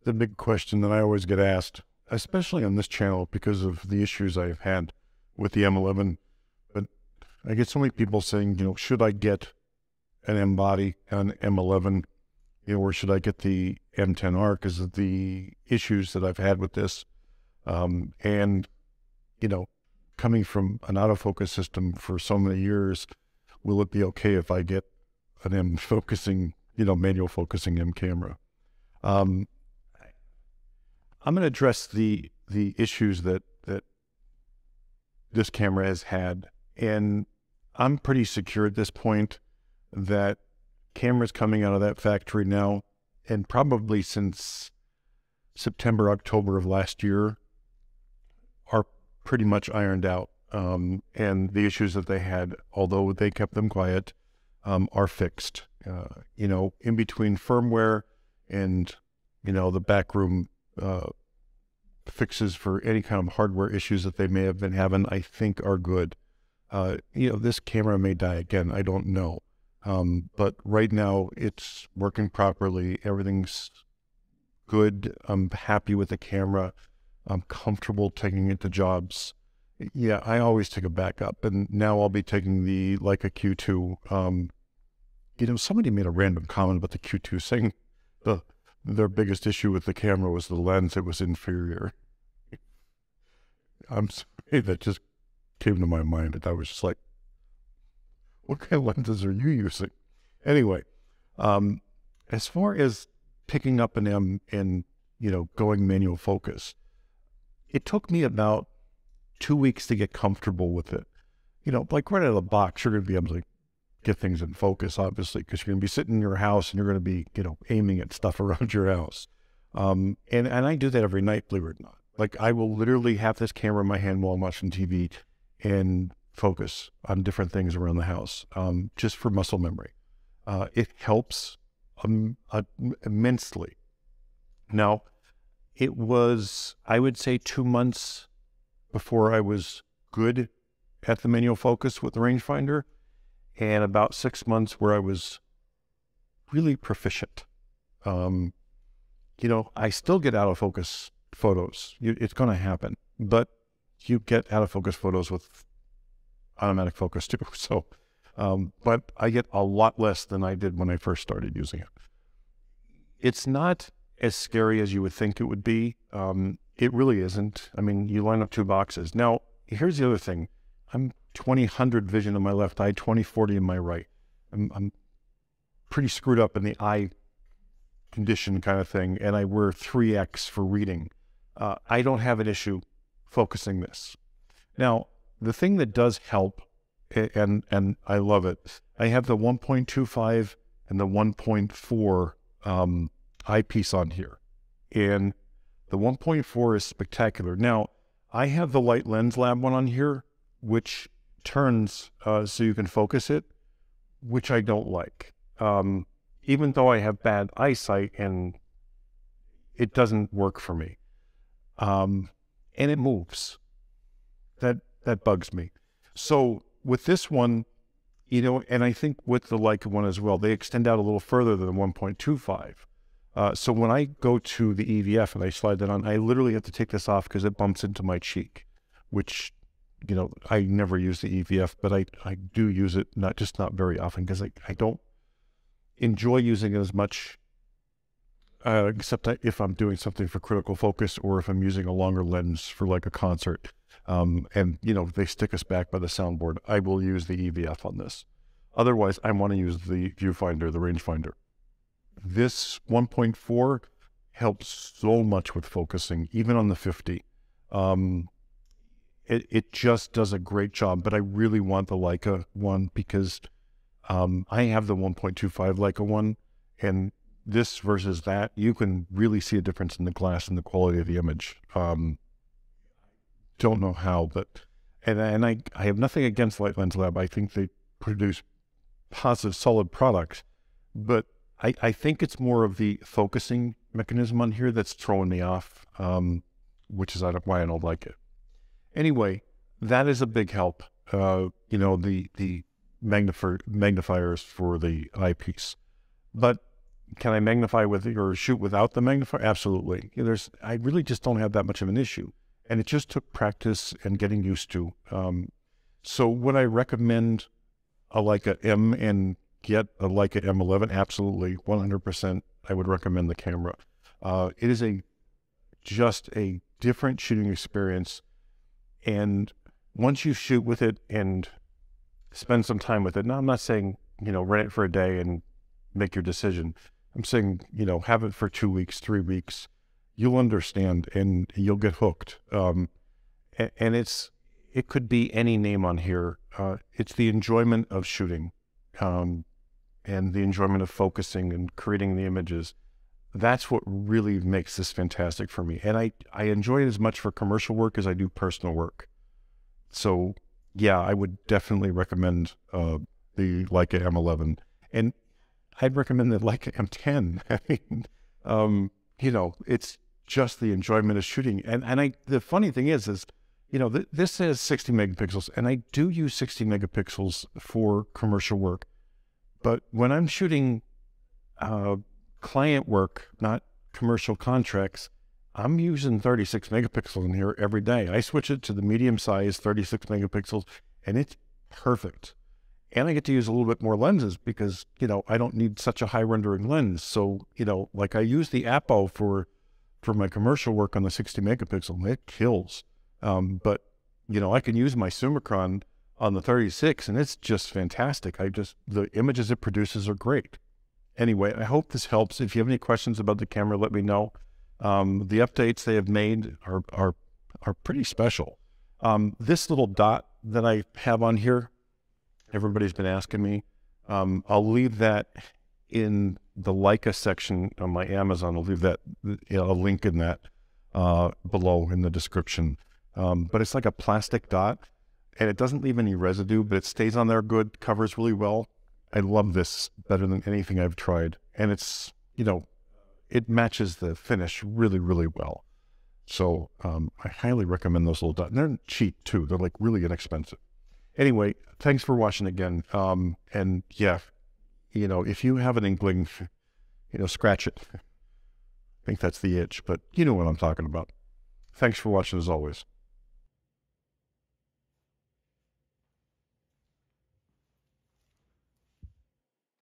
the big question that I always get asked, especially on this channel because of the issues I've had with the M11. But I get so many people saying, should I get an M body, an M11, or should I get the M10R because of the issues that I've had with this? And, coming from an autofocus system for so many years, will it be okay if I get an M focusing, manual focusing M camera? I'm going to address the issues that this camera has had, and I'm pretty secure at this point that cameras coming out of that factory now, and probably since September, October of last year, are pretty much ironed out. And the issues that they had, although they kept them quiet, are fixed. In between firmware and, the backroom fixes for any kind of hardware issues that they may have been having, I think are good. This camera may die again. I don't know. But right now it's working properly. Everything's good. I'm happy with the camera. I'm comfortable taking it to jobs. Yeah, I always take a backup, and now I'll be taking the Leica Q2. Somebody made a random comment about the Q2 saying their biggest issue with the camera was the lens. It was inferior. I'm sorry, that just came to my mind, and I was just like, what kind of lenses are you using? Anyway, as far as picking up an M and, going manual focus, it took me about 2 weeks to get comfortable with it. Like right out of the box, you're going to be able to get things in focus, obviously, because you're going to be sitting in your house and you're going to be, aiming at stuff around your house. And I do that every night, believe it or not. Like I will literally have this camera in my hand while I'm watching TV and focus on different things around the house, just for muscle memory. It helps immensely. Now, it was, I would say, 2 months before I was good at the manual focus with the rangefinder, and about 6 months where I was really proficient. I still get out of focus photos. It's going to happen, but you get out of focus photos with automatic focus too. So, but I get a lot less than I did when I first started using it. It's not as scary as you would think it would be. It really isn't. I mean, you line up two boxes. Now, here's the other thing. I'm 20/100 vision in my left eye, 20/40 in my right. I'm pretty screwed up in the eye condition kind of thing, and I wear 3X for reading. I don't have an issue focusing this. Now, the thing that does help, and I love it, I have the 1.25 and the 1.4 eyepiece on here. And the 1.4 is spectacular. Now, I have the Light Lens Lab one on here, which turns so you can focus it, which I don't like. Even though I have bad eyesight and it doesn't work for me. And it moves. That bugs me. So with this one, and I think with the Leica one as well, they extend out a little further than the 1.25. So when I go to the EVF and I slide that on, I literally have to take this off because it bumps into my cheek, which, I never use the EVF, but I do use it, not very often, because I don't enjoy using it as much, except if I'm doing something for critical focus or if I'm using a longer lens for like a concert. And, they stick us back by the soundboard, I will use the EVF on this. Otherwise, I want to use the viewfinder, the rangefinder. This 1.4 helps so much with focusing, even on the 50. It just does a great job, but I really want the Leica one because I have the 1.25 Leica one, and this versus that, you can really see a difference in the glass and the quality of the image. Don't know how, but and I have nothing against Light Lens Lab. I think they produce positive, solid products, but I think it's more of the focusing mechanism on here that's throwing me off, which is why I don't like it. Anyway, that is a big help. The magnifiers for the eyepiece, but Can I magnify with it or shoot without the magnifier? Absolutely. I really just don't have that much of an issue. And it just took practice and getting used to. So would I recommend a Leica M and get a Leica M11? Absolutely, 100%. I would recommend the camera. It is just a different shooting experience. And once you shoot with it and spend some time with it, now I'm not saying, rent it for a day and make your decision. I'm saying, have it for 2 weeks, 3 weeks. You'll understand and you'll get hooked. And it could be any name on here. It's the enjoyment of shooting, and the enjoyment of focusing and creating the images. That's what really makes this fantastic for me. And I enjoy it as much for commercial work as I do personal work. So yeah, I would definitely recommend the Leica M11. And I'd recommend the Leica M10. I mean, it's just the enjoyment of shooting. And the funny thing is this says 60 megapixels, and I do use 60 megapixels for commercial work. But when I'm shooting client work, not commercial contracts, I'm using 36 megapixels in here every day. I switch it to the medium size 36 megapixels, and it's perfect. And I get to use a little bit more lenses because, I don't need such a high rendering lens. So, like I use the Apo for my commercial work on the 60 megapixel, and it kills. But, I can use my Summicron on the 36, and it's just fantastic. The images it produces are great. Anyway, I hope this helps. If you have any questions about the camera, let me know. The updates they have made are pretty special. This little dot that I have on here, everybody's been asking me. I'll leave that in the Leica section on my Amazon. I'll leave that, a link in that below in the description. But it's like a plastic dot, and it doesn't leave any residue, but it stays on there good, covers really well. I love this better than anything I've tried. And it's, it matches the finish really, really well. So I highly recommend those little dots. And they're cheap too. They're like really inexpensive. Anyway, thanks for watching again. And yeah, if you have an inkling, scratch it. I think that's the itch, but you know what I'm talking about. Thanks for watching as always.